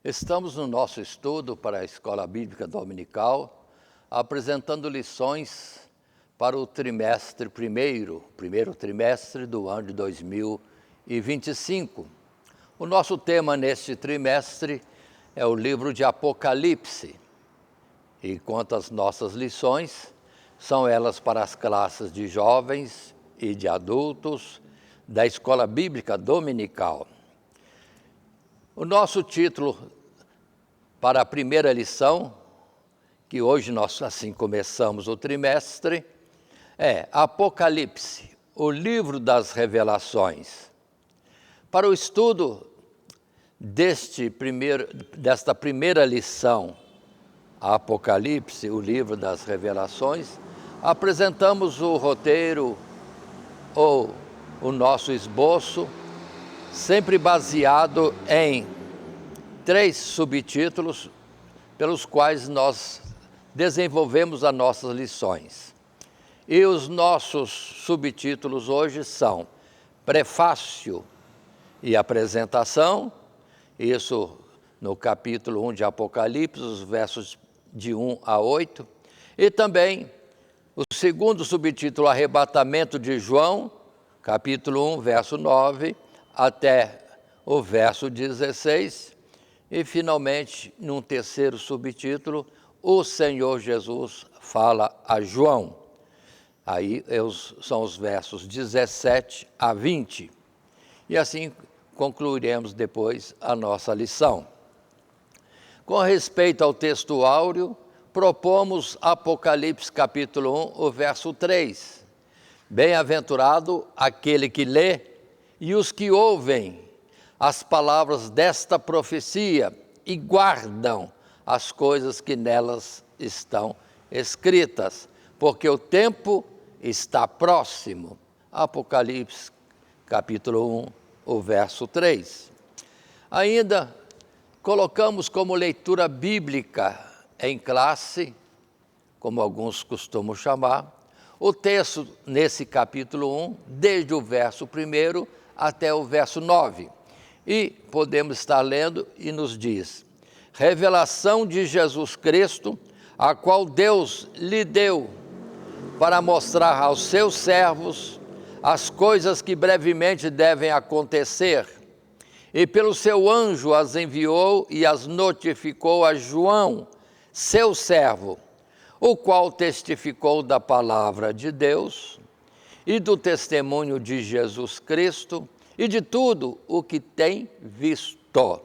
Estamos no nosso estudo para a Escola Bíblica Dominical, apresentando lições para o primeiro trimestre do ano de 2025. O nosso tema neste trimestre é o livro de Apocalipse, enquanto as nossas lições são elas para as classes de jovens e de adultos da Escola Bíblica Dominical. O nosso título para a primeira lição, que hoje nós assim começamos o trimestre, é Apocalipse, o livro das revelações. Para o estudo desta primeira lição, Apocalipse, o livro das revelações, apresentamos o roteiro ou o nosso esboço, sempre baseado em 3 subtítulos pelos quais nós desenvolvemos as nossas lições. E os nossos subtítulos hoje são Prefácio e Apresentação, isso no capítulo 1 de Apocalipse, os versos de 1 a 8, e também o segundo subtítulo, Arrebatamento de João, capítulo 1, verso 9, até o verso 16, e finalmente, num terceiro subtítulo, o Senhor Jesus fala a João. Aí são os versos 17 a 20. E assim concluiremos depois a nossa lição. Com respeito ao texto áureo, propomos Apocalipse capítulo 1, o verso 3. Bem-aventurado aquele que lê e os que ouvem as palavras desta profecia e guardam as coisas que nelas estão escritas, porque o tempo está próximo. Apocalipse, capítulo 1, o verso 3. Ainda colocamos como leitura bíblica em classe, como alguns costumam chamar, o texto nesse capítulo 1, desde o verso 1 até o verso 9. E podemos estar lendo e nos diz: revelação de Jesus Cristo, a qual Deus lhe deu para mostrar aos seus servos as coisas que brevemente devem acontecer. E pelo seu anjo as enviou e as notificou a João, seu servo, o qual testificou da palavra de Deus e do testemunho de Jesus Cristo e de tudo o que tem visto.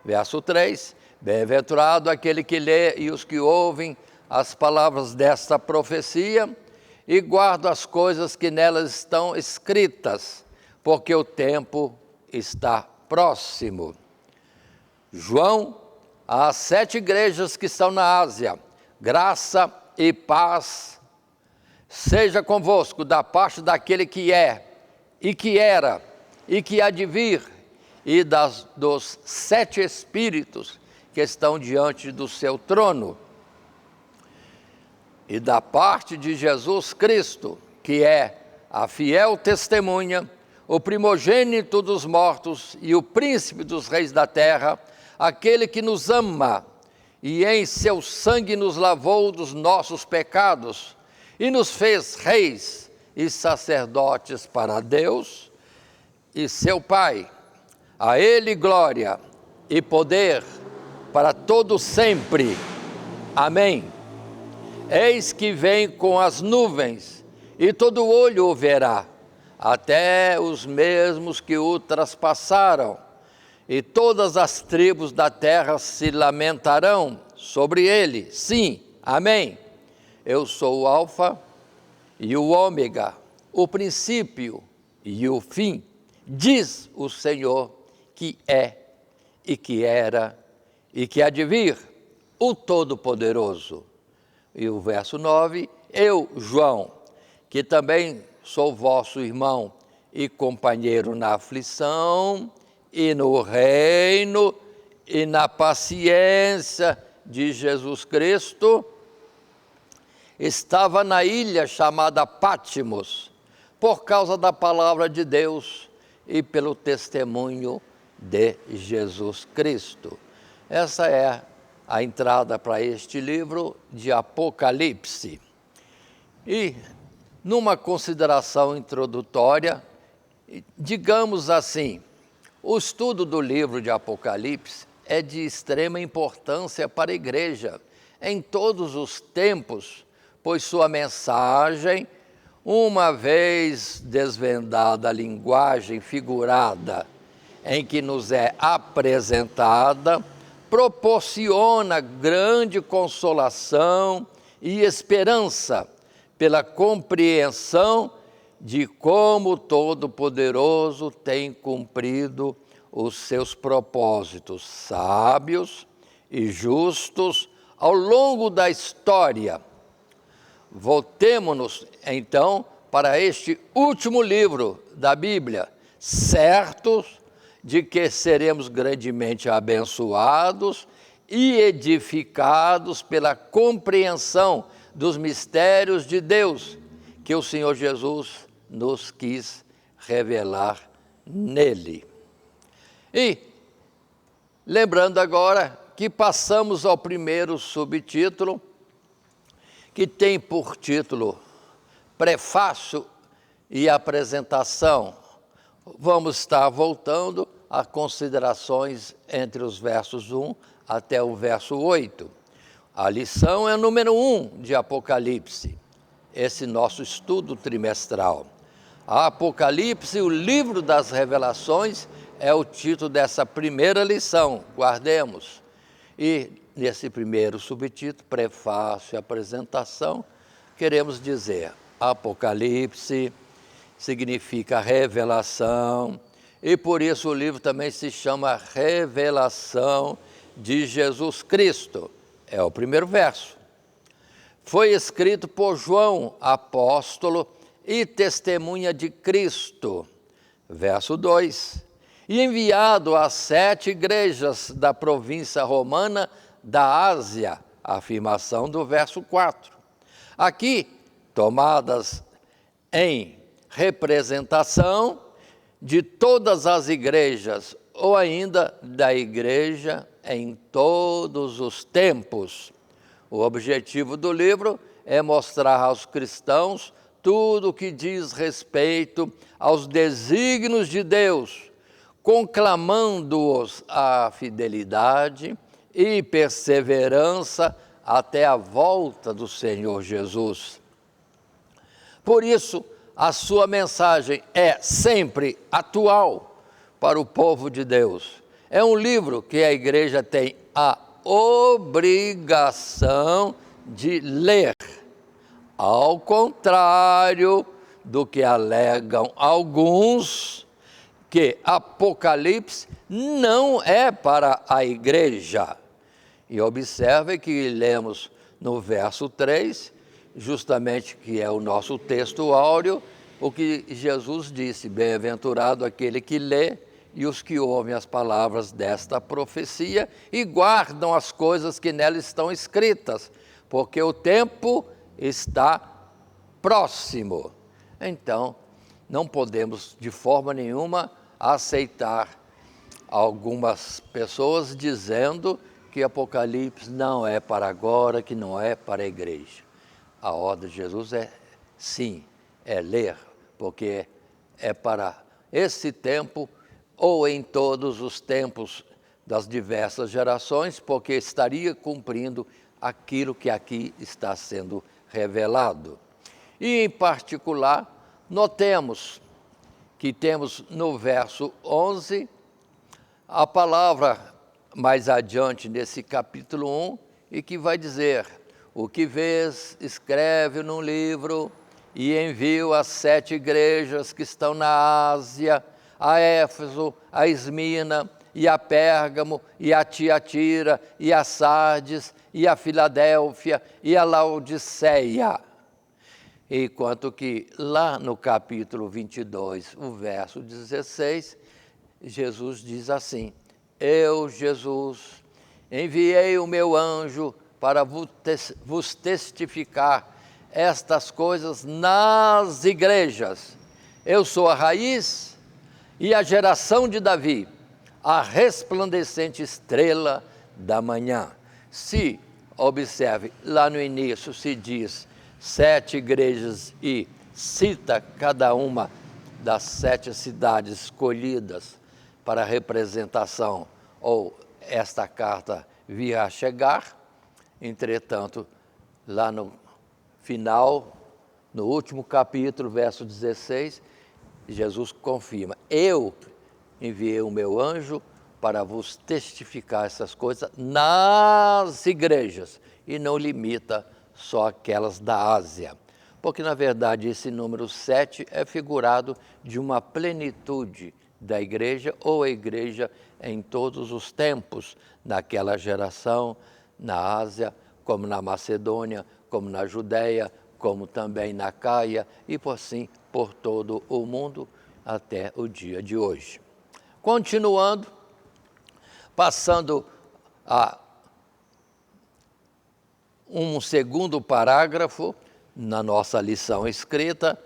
Verso 3, bem-aventurado aquele que lê e os que ouvem as palavras desta profecia e guardam as coisas que nelas estão escritas, porque o tempo está próximo. João, às 7 igrejas que estão na Ásia, graça e paz seja convosco da parte daquele que é, e que era, e que há de vir, e dos 7 Espíritos que estão diante do seu trono, e da parte de Jesus Cristo, que é a fiel testemunha, o primogênito dos mortos e o príncipe dos reis da terra, aquele que nos ama e em seu sangue nos lavou dos nossos pecados e nos fez reis e sacerdotes para Deus e seu Pai. A Ele glória e poder para todo sempre. Amém. Eis que vem com as nuvens e todo olho o verá, até os mesmos que o traspassaram, e todas as tribos da terra se lamentarão sobre ele. Sim, amém. Eu sou o Alfa e o Ômega, o princípio e o fim, diz o Senhor, que é e que era e que há de vir, o Todo-Poderoso. E o verso 9, eu, João, que também sou vosso irmão e companheiro na aflição e no reino e na paciência de Jesus Cristo, estava na ilha chamada Pátimos, por causa da palavra de Deus e pelo testemunho de Jesus Cristo. Essa é a entrada para este livro de Apocalipse. E, numa consideração introdutória, digamos assim, o estudo do livro de Apocalipse é de extrema importância para a igreja em todos os tempos, pois sua mensagem, uma vez desvendada a linguagem figurada em que nos é apresentada, proporciona grande consolação e esperança pela compreensão de como o Todo-Poderoso tem cumprido os seus propósitos sábios e justos ao longo da história. Voltemo-nos, então, para este último livro da Bíblia, certos de que seremos grandemente abençoados e edificados pela compreensão dos mistérios de Deus que o Senhor Jesus nos quis revelar nele. E, lembrando agora que passamos ao primeiro subtítulo, que tem por título Prefácio e Apresentação. Vamos estar voltando a considerações entre os versos 1 até o verso 8. A lição é número 1 de Apocalipse, esse nosso estudo trimestral. A Apocalipse, o livro das revelações, é o título dessa primeira lição, guardemos. E nesse primeiro subtítulo, prefácio e apresentação, queremos dizer, Apocalipse significa revelação, e por isso o livro também se chama Revelação de Jesus Cristo. É o primeiro verso. Foi escrito por João, apóstolo e testemunha de Cristo. Verso 2. E enviado às 7 igrejas da província romana da Ásia. Afirmação do verso 4. Aqui, tomadas em representação de todas as igrejas, ou ainda da igreja em todos os tempos. O objetivo do livro é mostrar aos cristãos tudo o que diz respeito aos desígnios de Deus, conclamando-os à fidelidade e perseverança até a volta do Senhor Jesus. Por isso, a sua mensagem é sempre atual para o povo de Deus. É um livro que a igreja tem a obrigação de ler, ao contrário do que alegam alguns, que Apocalipse não é para a igreja. E observe que lemos no verso 3, justamente que é o nosso texto áureo, o que Jesus disse: bem-aventurado aquele que lê e os que ouvem as palavras desta profecia e guardam as coisas que nela estão escritas, porque o tempo está próximo. Então, não podemos de forma nenhuma aceitar algumas pessoas dizendo que Apocalipse não é para agora, que não é para a igreja. A ordem de Jesus é, sim, é ler, porque é para esse tempo ou em todos os tempos das diversas gerações, porque estaria cumprindo aquilo que aqui está sendo revelado. E, em particular, notemos que temos no verso 11 a palavra mais adiante nesse capítulo 1, e que vai dizer: o que vês, escreve num livro e envia às 7 igrejas que estão na Ásia, a Éfeso, a Esmina, e a Pérgamo, e a Tiatira, e a Sardes, e a Filadélfia, e a Laodiceia. Enquanto que lá no capítulo 22, o verso 16, Jesus diz assim: eu, Jesus, enviei o meu anjo para vos testificar estas coisas nas igrejas. Eu sou a raiz e a geração de Davi, a resplandecente estrela da manhã. Se, observe, lá no início se diz 7 igrejas e cita cada uma das 7 cidades escolhidas para a representação, ou esta carta virá a chegar. Entretanto, lá no final, no último capítulo, verso 16, Jesus confirma: eu enviei o meu anjo para vos testificar essas coisas nas igrejas, e não limita só aquelas da Ásia. Porque, na verdade, esse número 7 é figurado de uma plenitude da igreja, ou a igreja em todos os tempos, naquela geração, na Ásia, como na Macedônia, como na Judéia, como também na Caia, e por assim por todo o mundo até o dia de hoje. Continuando, passando a um segundo parágrafo na nossa lição escrita,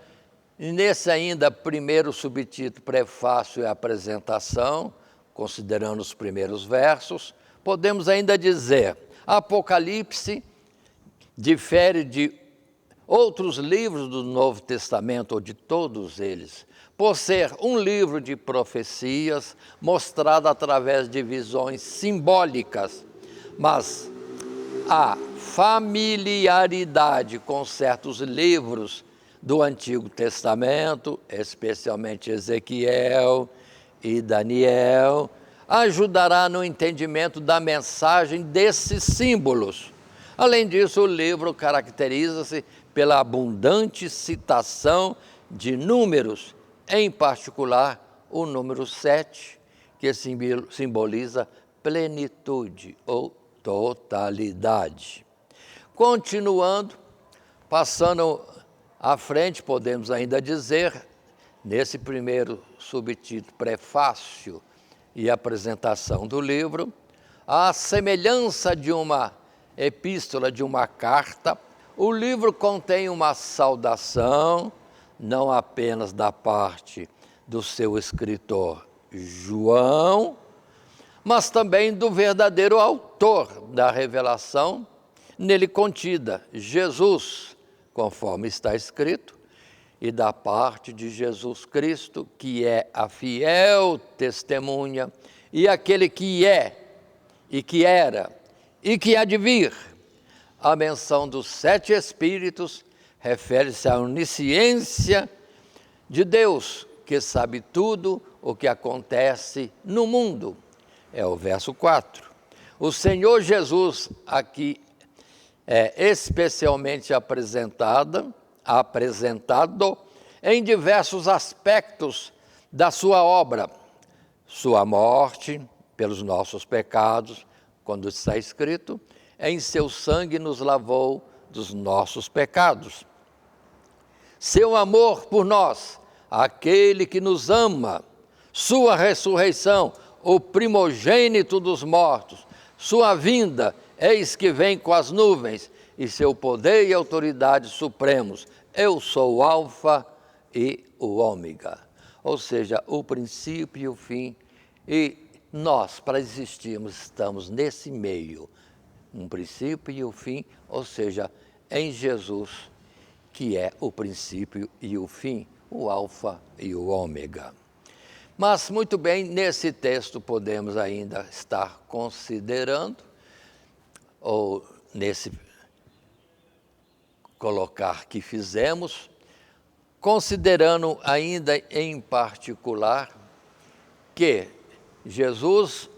nesse ainda primeiro subtítulo, prefácio e apresentação, considerando os primeiros versos, podemos ainda dizer: Apocalipse difere de outros livros do Novo Testamento, ou de todos eles, por ser um livro de profecias mostrado através de visões simbólicas, mas a familiaridade com certos livros do Antigo Testamento, especialmente Ezequiel e Daniel, ajudará no entendimento da mensagem desses símbolos. Além disso, o livro caracteriza-se pela abundante citação de números, em particular o número 7, que simboliza plenitude ou totalidade. Continuando, passando à frente, podemos ainda dizer, nesse primeiro subtítulo, prefácio e apresentação do livro, a semelhança de uma epístola, de uma carta, o livro contém uma saudação, não apenas da parte do seu escritor João, mas também do verdadeiro autor da revelação nele contida, Jesus, conforme está escrito, e da parte de Jesus Cristo, que é a fiel testemunha, e aquele que é, e que era, e que há de vir. A menção dos 7 Espíritos refere-se à onisciência de Deus, que sabe tudo o que acontece no mundo. É o verso 4. O Senhor Jesus aqui é especialmente apresentado em diversos aspectos da sua obra. Sua morte pelos nossos pecados, quando está escrito, em seu sangue nos lavou dos nossos pecados. Seu amor por nós, aquele que nos ama, sua ressurreição, o primogênito dos mortos, sua vinda, eis que vem com as nuvens, e seu poder e autoridade supremos. Eu sou o Alfa e o Ômega, ou seja, o princípio e o fim, e nós, para existirmos, estamos nesse meio, um princípio e o fim, ou seja, em Jesus, que é o princípio e o fim, o Alfa e o Ômega. Mas, muito bem, nesse texto podemos ainda estar considerando, ou nesse colocar que fizemos, considerando ainda em particular que Jesus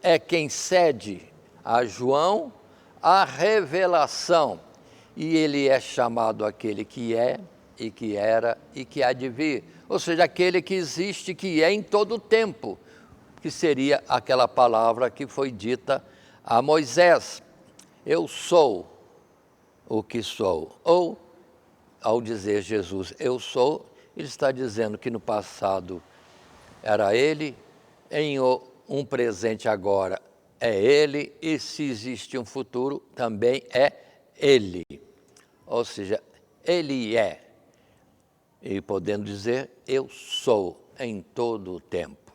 é quem cede a João a revelação, e ele é chamado aquele que é, e que era, e que há de vir, ou seja, aquele que existe, que é em todo o tempo, que seria aquela palavra que foi dita a Moisés: eu sou o que sou. Ou, ao dizer Jesus, eu sou, ele está dizendo que no passado era ele, em um presente agora é ele, e se existe um futuro também é ele. Ou seja, ele é, e podendo dizer, eu sou em todo o tempo.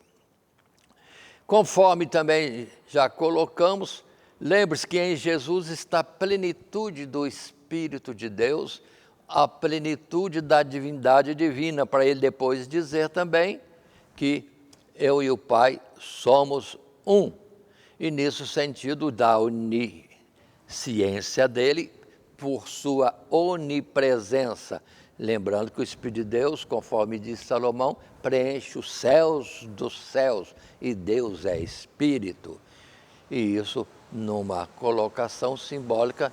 Conforme também já colocamos, lembre-se que em Jesus está a plenitude do Espírito de Deus, a plenitude da divindade divina, para ele depois dizer também que eu e o Pai somos um. E nisso sentido da onisciência dele, por sua onipresença. Lembrando que o Espírito de Deus, conforme diz Salomão, preenche os céus dos céus, e Deus é Espírito. E isso, numa colocação simbólica,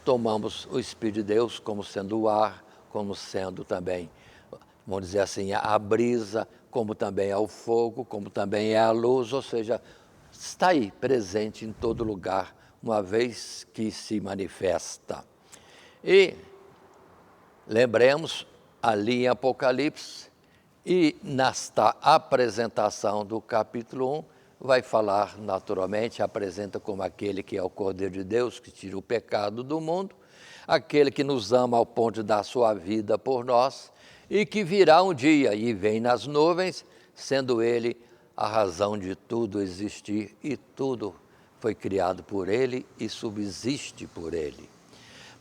tomamos o Espírito de Deus como sendo o ar, como sendo também, vamos dizer assim, a brisa, como também é o fogo, como também é a luz, ou seja, está aí, presente em todo lugar, uma vez que se manifesta. E lembremos, ali em Apocalipse, e nesta apresentação do capítulo 1, vai falar naturalmente, apresenta como aquele que é o Cordeiro de Deus, que tira o pecado do mundo, aquele que nos ama ao ponto de dar sua vida por nós, e que virá um dia e vem nas nuvens, sendo ele a razão de tudo existir, e tudo foi criado por ele e subsiste por ele.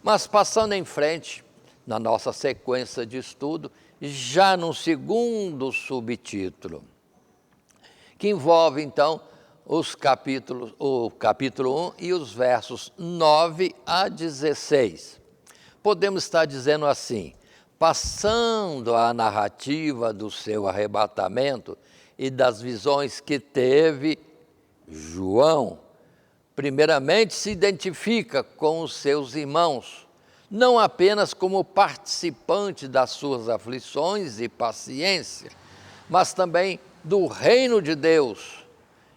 Mas passando em frente, na nossa sequência de estudo, já no segundo subtítulo, que envolve então o capítulo 1 e os versos 9 a 16. Podemos estar dizendo assim: passando a narrativa do seu arrebatamento e das visões que teve, João, primeiramente se identifica com os seus irmãos, não apenas como participante das suas aflições e paciência, mas também do reino de Deus.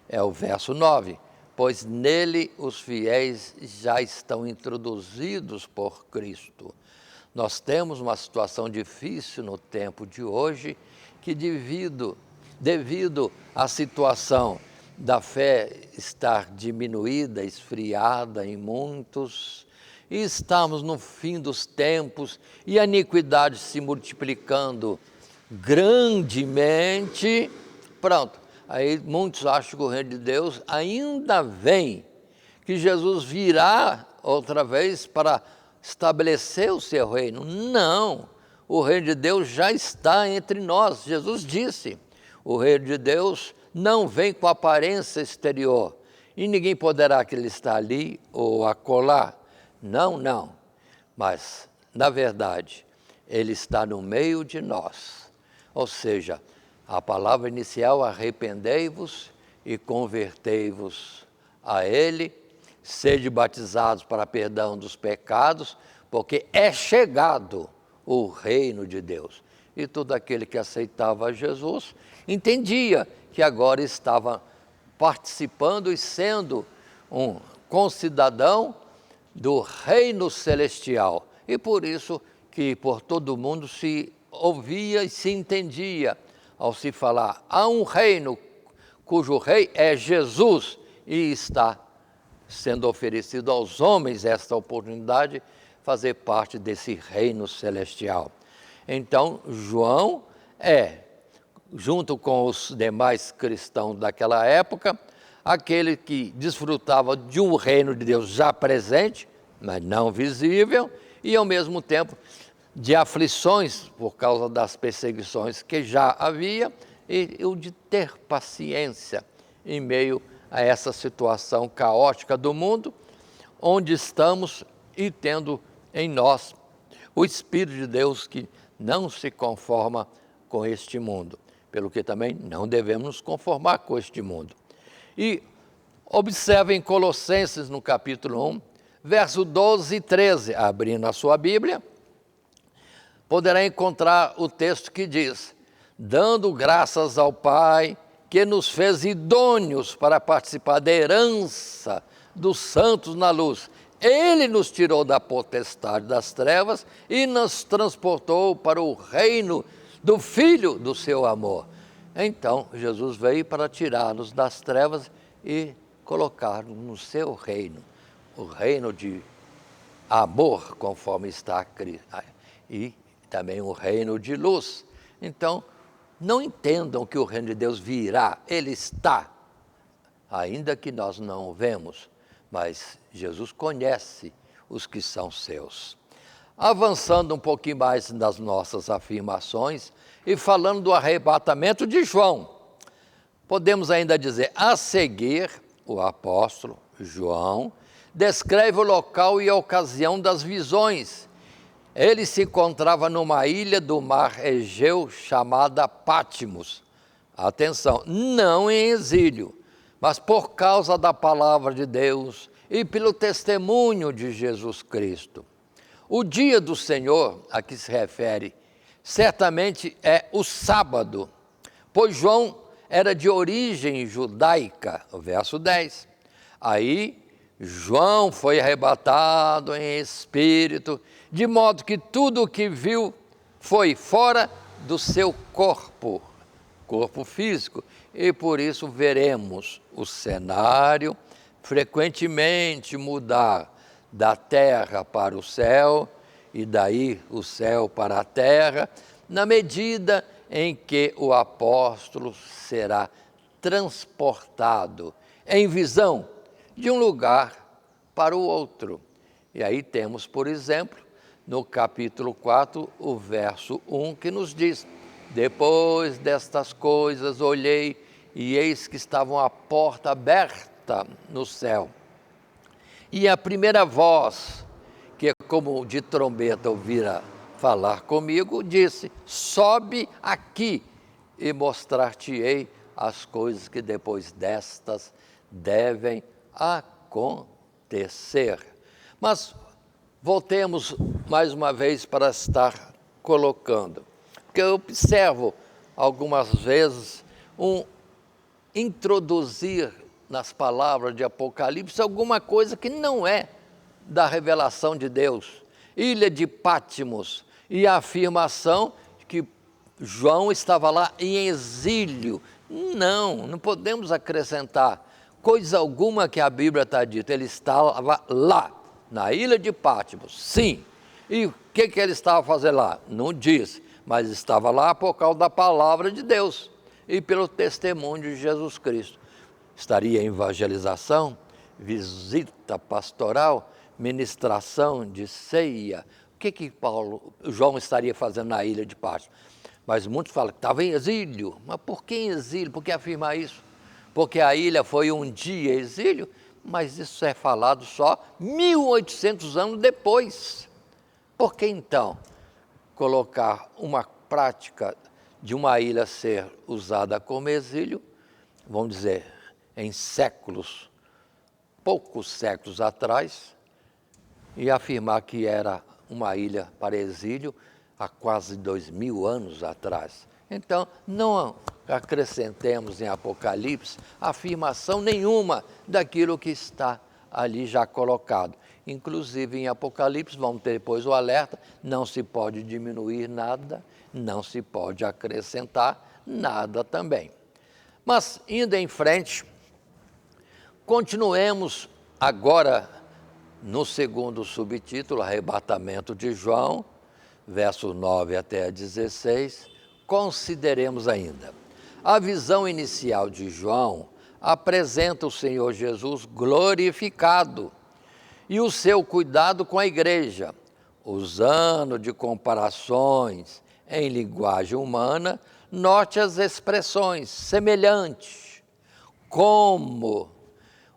É o verso 9, pois nele os fiéis já estão introduzidos por Cristo. Nós temos uma situação difícil no tempo de hoje, que devido à situação da fé estar diminuída, esfriada em muitos, e estamos no fim dos tempos, e a iniquidade se multiplicando grandemente, pronto, aí muitos acham que o reino de Deus ainda vem, que Jesus virá outra vez para estabelecer o seu reino. Não, o reino de Deus já está entre nós. Jesus disse, o reino de Deus não vem com aparência exterior, e ninguém poderá que ele está ali ou acolá. Não, não, mas, na verdade, ele está no meio de nós. Ou seja, a palavra inicial, arrependei-vos e convertei-vos a ele, sede batizados para perdão dos pecados, porque é chegado o reino de Deus. E todo aquele que aceitava Jesus entendia que agora estava participando e sendo um concidadão do reino celestial. E por isso que por todo mundo se ouvia e se entendia ao se falar, há um reino cujo rei é Jesus, e está sendo oferecido aos homens esta oportunidade, fazer parte desse reino celestial. Então, João junto com os demais cristãos daquela época, aquele que desfrutava de um reino de Deus já presente, mas não visível, e ao mesmo tempo de aflições por causa das perseguições que já havia, e o de ter paciência em meio a essa situação caótica do mundo, onde estamos, e tendo em nós o Espírito de Deus que não se conforma com este mundo, pelo que também não devemos nos conformar com este mundo. E observem Colossenses no capítulo 1, verso 12 e 13, abrindo a sua Bíblia, poderá encontrar o texto que diz, dando graças ao Pai, que nos fez idôneos para participar da herança dos santos na luz. Ele nos tirou da potestade das trevas e nos transportou para o reino do Filho do seu amor. Então, Jesus veio para tirar-nos das trevas e colocar-nos no seu reino, o reino de amor, conforme está e também o reino de luz. Então, não entendam que o reino de Deus virá, ele está. ainda que nós não o vemos, mas Jesus conhece os que são seus. Avançando um pouquinho mais nas nossas afirmações e falando do arrebatamento de João, podemos ainda dizer: a seguir, o apóstolo João descreve o local e a ocasião das visões. Ele se encontrava numa ilha do mar Egeu chamada Pátimos. Atenção, não em exílio, mas por causa da palavra de Deus e pelo testemunho de Jesus Cristo. O dia do Senhor, a que se refere, certamente é o sábado, pois João era de origem judaica, o verso 10. Aí, João foi arrebatado em espírito, de modo que tudo o que viu foi fora do seu corpo físico, e por isso veremos o cenário frequentemente mudar da terra para o céu, e daí o céu para a terra, na medida em que o apóstolo será transportado em visão de um lugar para o outro. E aí temos, por exemplo, no capítulo 4, o verso 1, que nos diz: depois destas coisas olhei, e eis que estava uma porta aberta no céu. E a primeira voz, que é como de trombeta ouvira falar comigo, disse: sobe aqui e mostrar-te-ei as coisas que depois destas devem acontecer. Mas voltemos mais uma vez para estar colocando, porque eu observo algumas vezes introduzir nas palavras de Apocalipse alguma coisa que não é da revelação de Deus. Ilha de Pátimos, e a afirmação que João estava lá em exílio. Não podemos acrescentar coisa alguma que a Bíblia está dita. Ele estava lá, na ilha de Pátimos, sim. E o que ele estava fazendo lá? Não diz, mas estava lá por causa da palavra de Deus e pelo testemunho de Jesus Cristo. Estaria em evangelização, visita pastoral, ministração de ceia. O que João estaria fazendo na ilha de Pátimos? Mas muitos falam que estava em exílio. Mas por que em exílio? Por que afirmar isso? Porque a ilha foi um dia exílio, mas isso é falado só 1800 anos depois. Por que então colocar uma prática de uma ilha ser usada como exílio, vamos dizer, em séculos, poucos séculos atrás, e afirmar que era uma ilha para exílio há quase 2000 anos atrás? Então, não acrescentemos em Apocalipse afirmação nenhuma daquilo que está ali já colocado. Inclusive em Apocalipse, vamos ter depois o alerta: não se pode diminuir nada, não se pode acrescentar nada também. Mas, indo em frente, continuemos agora no segundo subtítulo, arrebatamento de João, verso 9 até 16, consideremos ainda. A visão inicial de João apresenta o Senhor Jesus glorificado e o seu cuidado com a igreja, usando de comparações em linguagem humana. Note as expressões semelhantes, como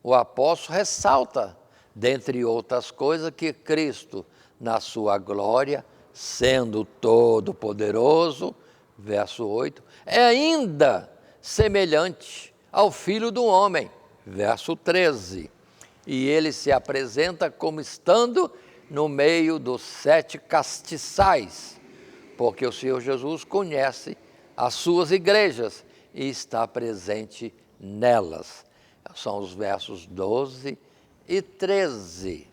o apóstolo ressalta, dentre outras coisas, que Cristo, na sua glória, sendo todo-poderoso, verso 8, é ainda semelhante ao Filho do Homem, verso 13. E ele se apresenta como estando no meio dos 7 castiçais, porque o Senhor Jesus conhece as suas igrejas e está presente nelas. São os versos 12 e 13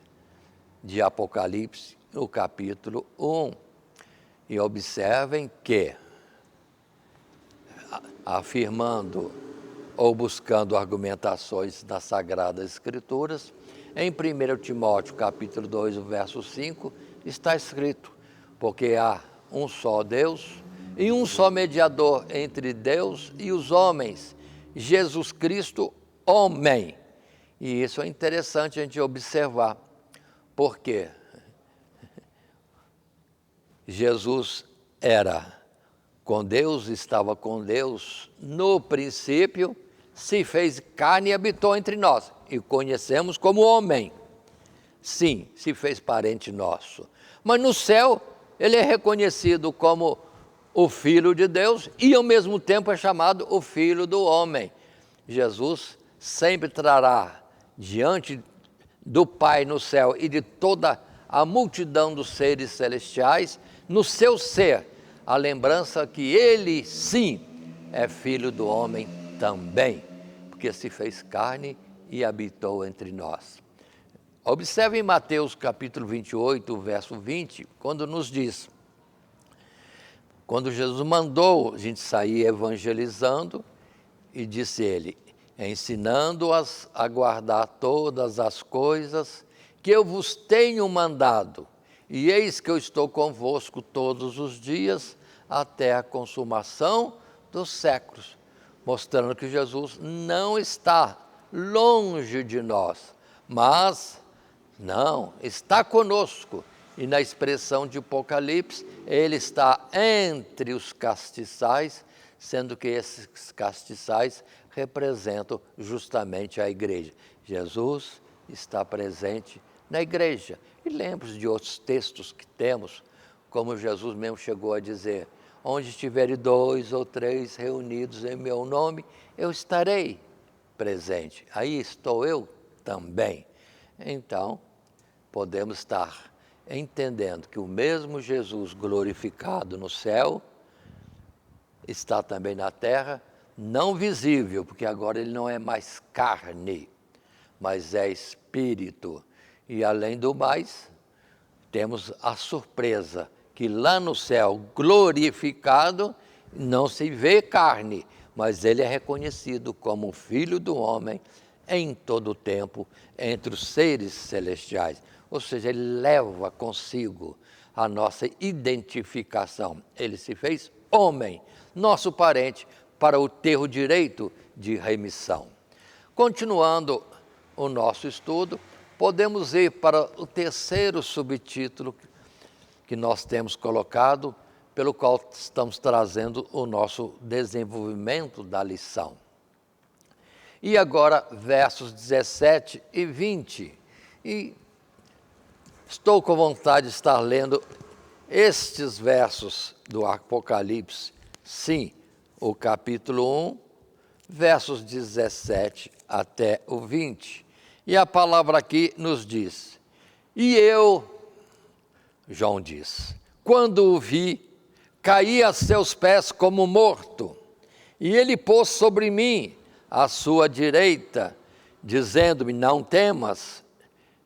de Apocalipse, no capítulo 1. E observem que, afirmando ou buscando argumentações das Sagradas Escrituras, em 1 Timóteo, capítulo 2, o verso 5, está escrito: porque há um só Deus e um só mediador entre Deus e os homens, Jesus Cristo, homem. E isso é interessante a gente observar. Por quê? Jesus era com Deus, estava com Deus no princípio, se fez carne e habitou entre nós, e conhecemos como homem. Sim, se fez parente nosso. Mas no céu, ele é reconhecido como o Filho de Deus e ao mesmo tempo é chamado o Filho do homem. Jesus sempre trará diante do Pai no céu e de toda a multidão dos seres celestiais, no seu ser, a lembrança que ele, sim, é Filho do homem também, porque se fez carne e habitou entre nós. Observe em Mateus capítulo 28, verso 20, quando nos diz, quando Jesus mandou a gente sair evangelizando, e disse ele, ensinando-as a guardar todas as coisas que eu vos tenho mandado, e eis que eu estou convosco todos os dias, até a consumação dos séculos, mostrando que Jesus não está longe de nós, mas não, está conosco. E na expressão de Apocalipse, ele está entre os castiçais, sendo que esses castiçais representam justamente a igreja. Jesus está presente na igreja. E lembre-se de outros textos que temos, como Jesus mesmo chegou a dizer, onde estiverem 2 ou 3 reunidos em meu nome, eu estarei presente. Aí estou eu também. Então, podemos estar entendendo que o mesmo Jesus glorificado no céu está também na terra, não visível, porque agora ele não é mais carne, mas é espírito. E além do mais, temos a surpresa que lá no céu glorificado não se vê carne, mas ele é reconhecido como o Filho do homem em todo o tempo entre os seres celestiais. Ou seja, ele leva consigo a nossa identificação. Ele se fez homem, nosso parente, para ter o direito de remissão. Continuando o nosso estudo, podemos ir para o terceiro subtítulo que nós temos colocado, pelo qual estamos trazendo o nosso desenvolvimento da lição. E agora, versos 17 e 20. E estou com vontade de estar lendo estes versos do Apocalipse. Sim, o capítulo 1, versos 17 até o 20. E a palavra aqui nos diz, e eu, João diz, quando o vi, caí a seus pés como morto, e ele pôs sobre mim a sua direita, dizendo-me, não temas,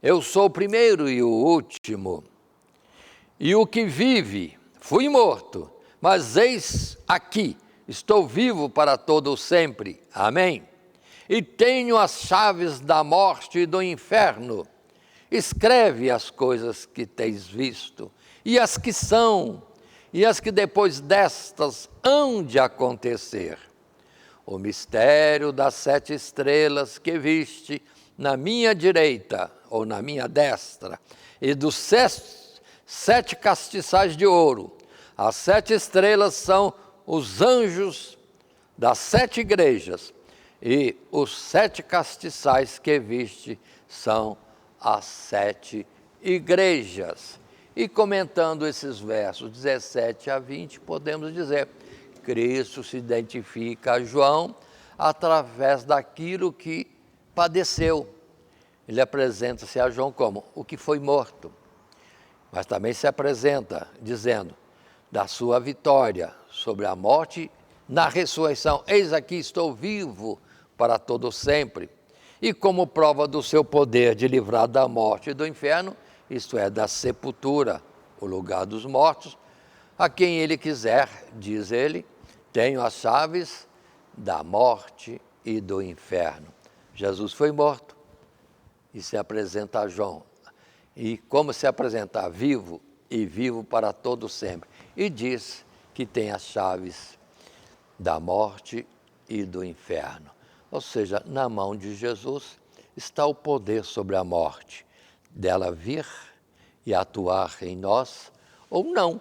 eu sou o primeiro e o último. E o que vive, fui morto, mas eis aqui, estou vivo para todo o sempre. Amém? E tenho as chaves da morte e do inferno. Escreve as coisas que tens visto, e as que são, e as que depois destas hão de acontecer. O mistério das 7 estrelas que viste na minha direita, ou na minha destra, e dos 7 castiçais de ouro. As 7 estrelas são os anjos das 7 igrejas, e os 7 castiçais que viste são as 7 igrejas. E comentando esses versos 17 a 20, podemos dizer, Cristo se identifica a João através daquilo que padeceu. Ele apresenta-se a João como o que foi morto, mas também se apresenta dizendo da sua vitória sobre a morte na ressurreição. Eis aqui estou vivo para todo sempre. E como prova do seu poder de livrar da morte e do inferno, isto é, da sepultura, o lugar dos mortos, a quem ele quiser, diz ele, tenho as chaves da morte e do inferno. Jesus foi morto e se apresenta a João. E como se apresentar? Vivo e vivo para todo sempre. E diz que tem as chaves da morte e do inferno. Ou seja, na mão de Jesus está o poder sobre a morte, dela vir e atuar em nós ou não.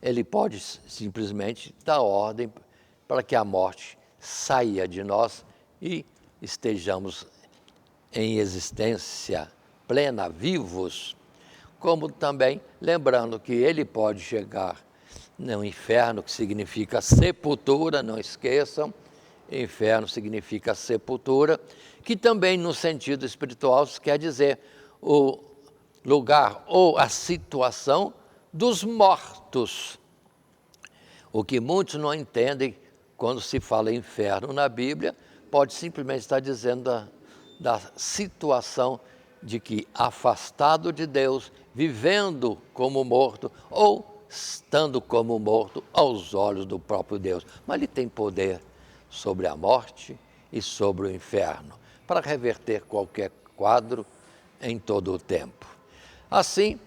Ele pode simplesmente dar ordem para que a morte saia de nós e estejamos em existência plena, vivos, como também lembrando que ele pode chegar no inferno, que significa sepultura, não esqueçam, inferno significa sepultura, que também no sentido espiritual quer dizer o lugar ou a situação dos mortos. O que muitos não entendem quando se fala inferno na Bíblia, pode simplesmente estar dizendo da situação de que afastado de Deus, vivendo como morto ou estando como morto aos olhos do próprio Deus. Mas ele tem poder sobre a morte e sobre o inferno, para reverter qualquer quadro em todo o tempo. Assim,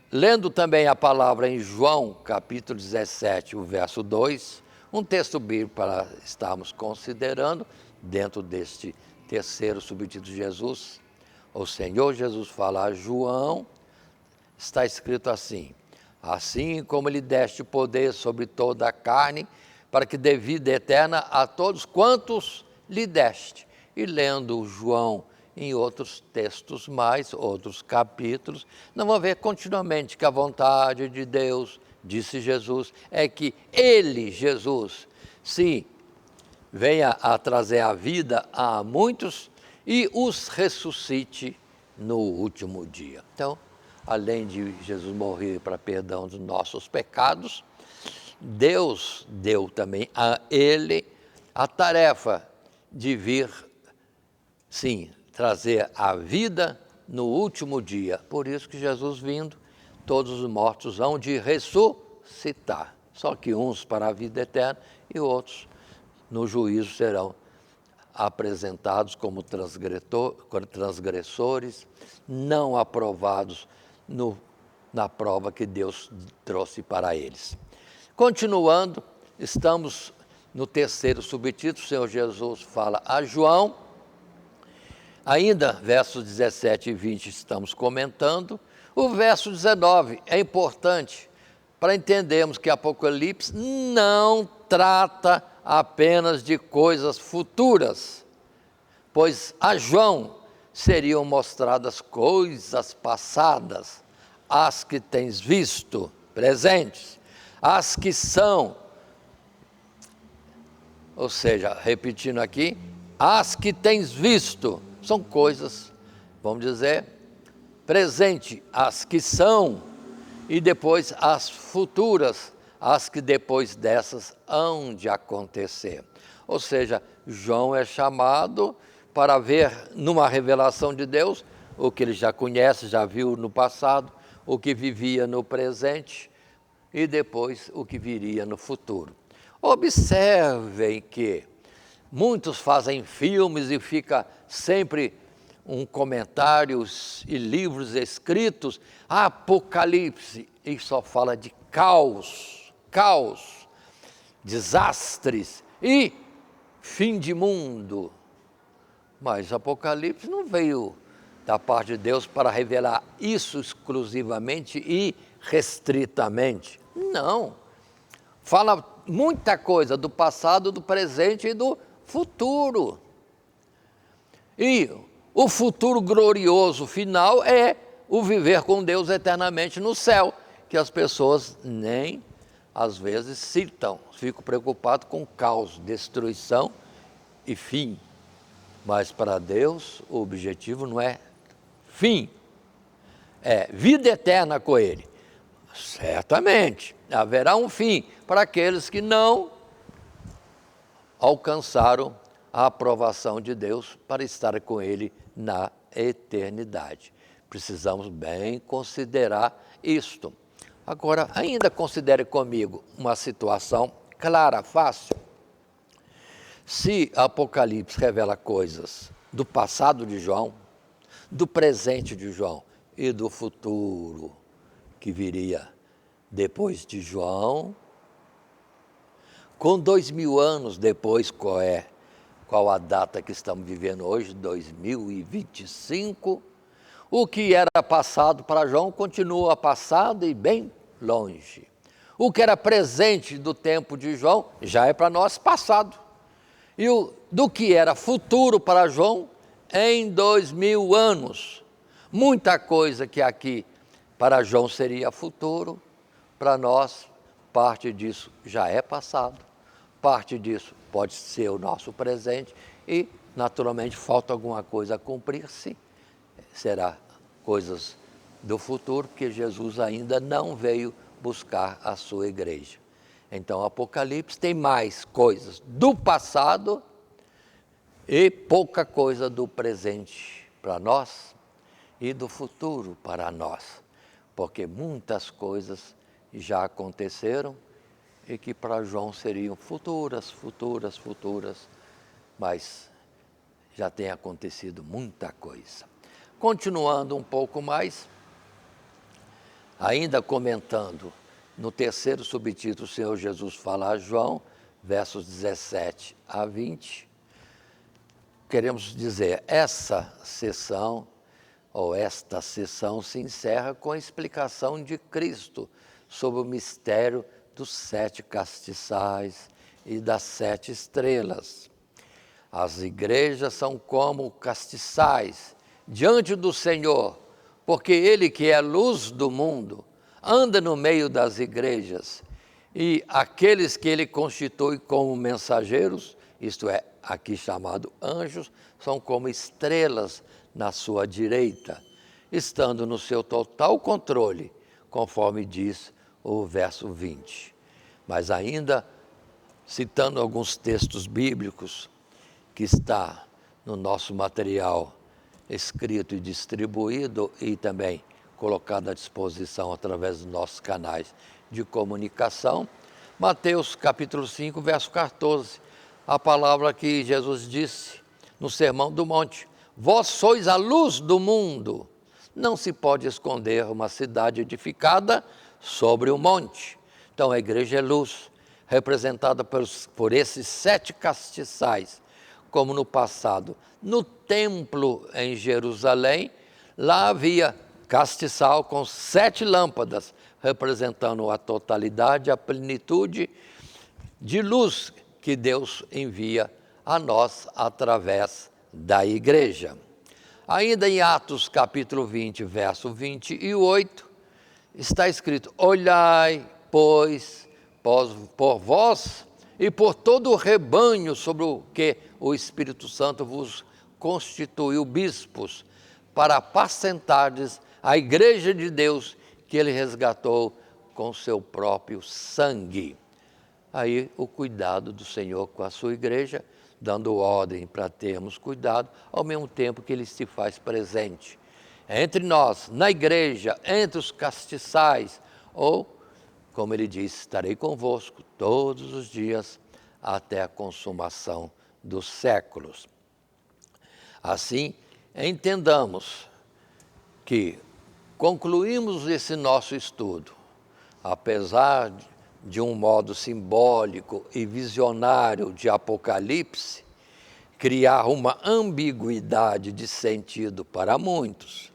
lendo também a palavra em João, capítulo 17, o verso 2, um texto bíblico para estarmos considerando, dentro deste terceiro subtítulo de Jesus, o Senhor Jesus fala a João, está escrito assim: assim como lhe deste poder sobre toda a carne, para que dê vida eterna a todos quantos lhe deste. E lendo João em outros textos mais, outros capítulos, não vão ver continuamente que a vontade de Deus, disse Jesus, é que ele, Jesus, sim, venha a trazer a vida a muitos e os ressuscite no último dia. Então, além de Jesus morrer para perdão dos nossos pecados, Deus deu também a ele a tarefa de vir, sim, trazer a vida no último dia. Por isso que Jesus vindo, todos os mortos hão de ressuscitar. Só que uns para a vida eterna e outros no juízo serão apresentados como transgressores, não aprovados na prova que Deus trouxe para eles. Continuando, estamos no terceiro subtítulo, o Senhor Jesus fala a João, ainda versos 17 e 20 estamos comentando, o verso 19 é importante para entendermos que Apocalipse não trata apenas de coisas futuras, pois a João seriam mostradas coisas passadas, as que tens visto, presentes, as que são, ou seja, repetindo aqui, as que tens visto, são coisas, vamos dizer, presente, as que são, e depois as futuras, as que depois dessas hão de acontecer. Ou seja, João é chamado para ver numa revelação de Deus o que ele já conhece, já viu no passado, o que vivia no presente e depois o que viria no futuro. Observem que muitos fazem filmes e fica sempre comentários e livros escritos, Apocalipse, e só fala de caos, desastres e fim de mundo. Mas Apocalipse não veio da parte de Deus para revelar isso exclusivamente e restritamente. Não. Fala muita coisa do passado, do presente e do futuro. E o futuro glorioso final é o viver com Deus eternamente no céu, que as pessoas nem às vezes citam, ficam preocupados com caos, destruição e fim. Mas para Deus o objetivo não é fim, é vida eterna com Ele. Certamente haverá um fim para aqueles que não alcançaram a aprovação de Deus para estar com Ele na eternidade. Precisamos bem considerar isto. Agora, ainda considere comigo uma situação clara, fácil. Se Apocalipse revela coisas do passado de João, do presente de João e do futuro que viria depois de João, com 2000 anos depois, qual é qual a data que estamos vivendo hoje, 2025. O que era passado para João continua passado e bem longe. O que era presente do tempo de João já é para nós passado. E do que era futuro para João, em 2000 anos. Muita coisa que aqui para João seria futuro, para nós, parte disso já é passado, parte disso pode ser o nosso presente e, naturalmente, falta alguma coisa a cumprir-se, será coisas do futuro, porque Jesus ainda não veio buscar a sua igreja. Então, Apocalipse tem mais coisas do passado e pouca coisa do presente para nós e do futuro para nós, porque muitas coisas já aconteceram e que para João seriam futuras, mas já tem acontecido muita coisa. Continuando um pouco mais, ainda comentando no terceiro subtítulo, o Senhor Jesus fala a João, versos 17 a 20, queremos dizer, essa sessão se encerra com a explicação de Cristo sobre o mistério dos 7 castiçais e das 7 estrelas. As igrejas são como castiçais diante do Senhor, porque Ele que é a luz do mundo, anda no meio das igrejas, e aqueles que Ele constitui como mensageiros, isto é, aqui chamado anjos, são como estrelas na sua direita, estando no seu total controle, conforme diz o verso 20. Mas ainda, citando alguns textos bíblicos, que está no nosso material escrito e distribuído e também colocado à disposição através dos nossos canais de comunicação, Mateus capítulo 5, verso 14, a palavra que Jesus disse no Sermão do Monte: vós sois a luz do mundo, não se pode esconder uma cidade edificada sobre um monte. Então a igreja é luz, representada por esses 7 castiçais, como no passado. No templo em Jerusalém, lá havia castiçal com 7 lâmpadas, representando a totalidade, a plenitude de luz que Deus envia a nós através da igreja. Ainda em Atos capítulo 20, verso 28, está escrito: olhai, pois, por vós e por todo o rebanho sobre o que o Espírito Santo vos constituiu bispos, para apacentardes a igreja de Deus que Ele resgatou com seu próprio sangue. Aí o cuidado do Senhor com a sua igreja, dando ordem para termos cuidado, ao mesmo tempo que Ele se faz presente entre nós, na igreja, entre os castiçais, ou, como Ele diz, estarei convosco todos os dias até a consumação dos séculos. Assim, entendamos que concluímos esse nosso estudo, apesar de um modo simbólico e visionário de Apocalipse, criar uma ambiguidade de sentido para muitos.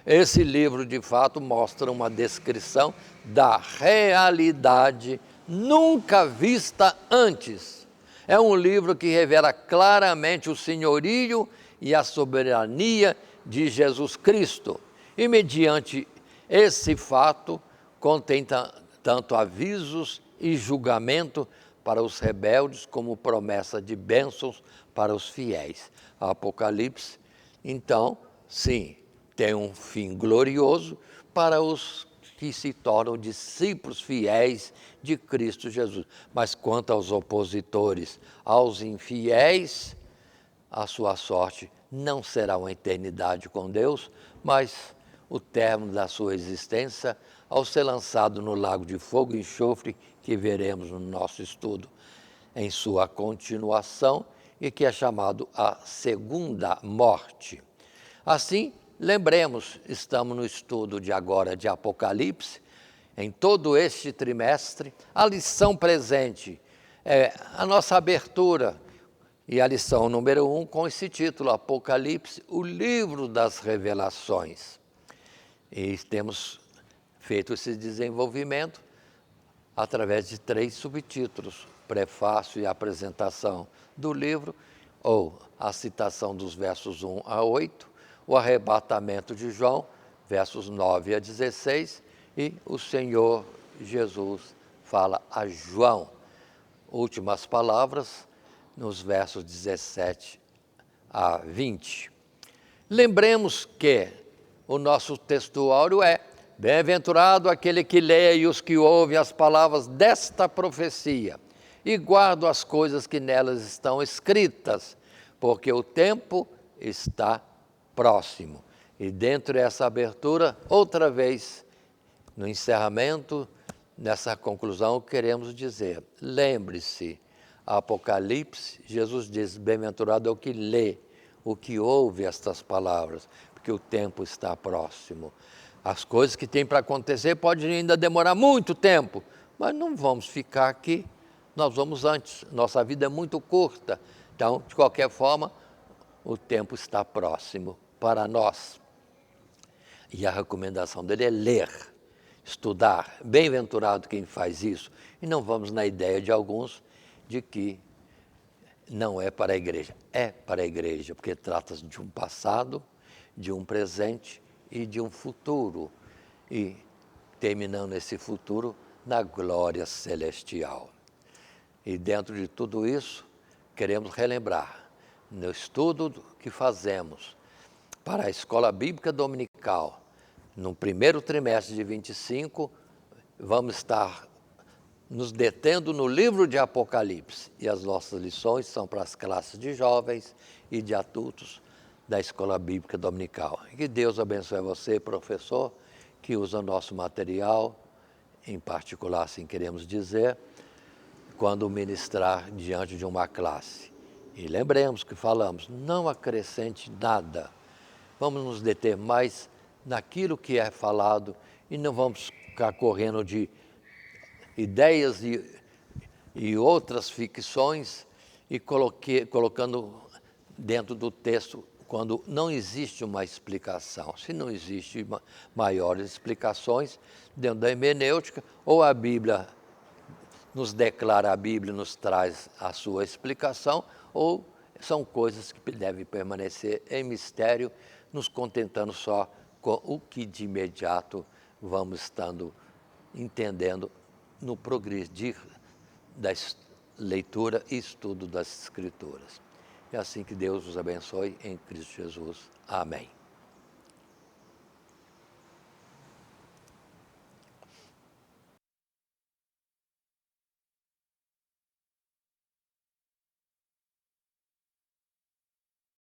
Esse livro, de fato, mostra uma descrição da realidade nunca vista antes. É um livro que revela claramente o senhorio e a soberania de Jesus Cristo. E, mediante esse fato, contém tanto avisos e julgamento para os rebeldes, como promessa de bênçãos para os fiéis. A Apocalipse, então, sim, tem um fim glorioso para os que se tornam discípulos fiéis de Cristo Jesus. Mas quanto aos opositores, aos infiéis, a sua sorte não será uma eternidade com Deus, mas o término da sua existência ao ser lançado no lago de fogo e enxofre, que veremos no nosso estudo em sua continuação, e que é chamado a segunda morte. Assim, lembremos, estamos no estudo de agora de Apocalipse, em todo este trimestre, a lição presente é a nossa abertura E a lição número 1 com esse título, Apocalipse, o livro das revelações. E temos feito esse desenvolvimento através de 3 subtítulos: prefácio e apresentação do livro, ou a citação dos versos 1 a 8, o arrebatamento de João, versos 9 a 16, e o Senhor Jesus fala a João. Últimas palavras nos versos 17 a 20. Lembremos que o nosso textuário é: bem-aventurado aquele que lê e os que ouvem as palavras desta profecia e guardam as coisas que nelas estão escritas, porque o tempo está próximo. E dentro dessa abertura, outra vez, no encerramento, nessa conclusão, queremos dizer: lembre-se, Apocalipse, Jesus diz, bem-aventurado é o que lê, o que ouve estas palavras, porque o tempo está próximo. As coisas que têm para acontecer podem ainda demorar muito tempo, mas não vamos ficar aqui, nós vamos antes, nossa vida é muito curta. Então, de qualquer forma, o tempo está próximo para nós. E a recomendação dele é ler, estudar. Bem-aventurado quem faz isso. E não vamos na ideia de alguns de que não é para a igreja. É para a igreja, porque trata-se de um passado, de um presente e de um futuro. E terminando esse futuro na glória celestial. E dentro de tudo isso, queremos relembrar, no estudo que fazemos para a Escola Bíblica Dominical, no primeiro trimestre de 25, vamos estar nos detendo no livro de Apocalipse. E as nossas lições são para as classes de jovens e de adultos da Escola Bíblica Dominical. Que Deus abençoe você, professor, que usa nosso material, em particular, assim queremos dizer, quando ministrar diante de uma classe. E lembremos que falamos, não acrescente nada. Vamos nos deter mais naquilo que é falado e não vamos ficar correndo de ideias e outras ficções e colocando dentro do texto quando não existe uma explicação. Se não existe maiores explicações dentro da hermenêutica, ou a Bíblia nos declara, a Bíblia nos traz a sua explicação, ou são coisas que devem permanecer em mistério, nos contentando só com o que de imediato vamos estando entendendo no progredir da leitura e estudo das Escrituras. É assim que Deus os abençoe em Cristo Jesus. Amém.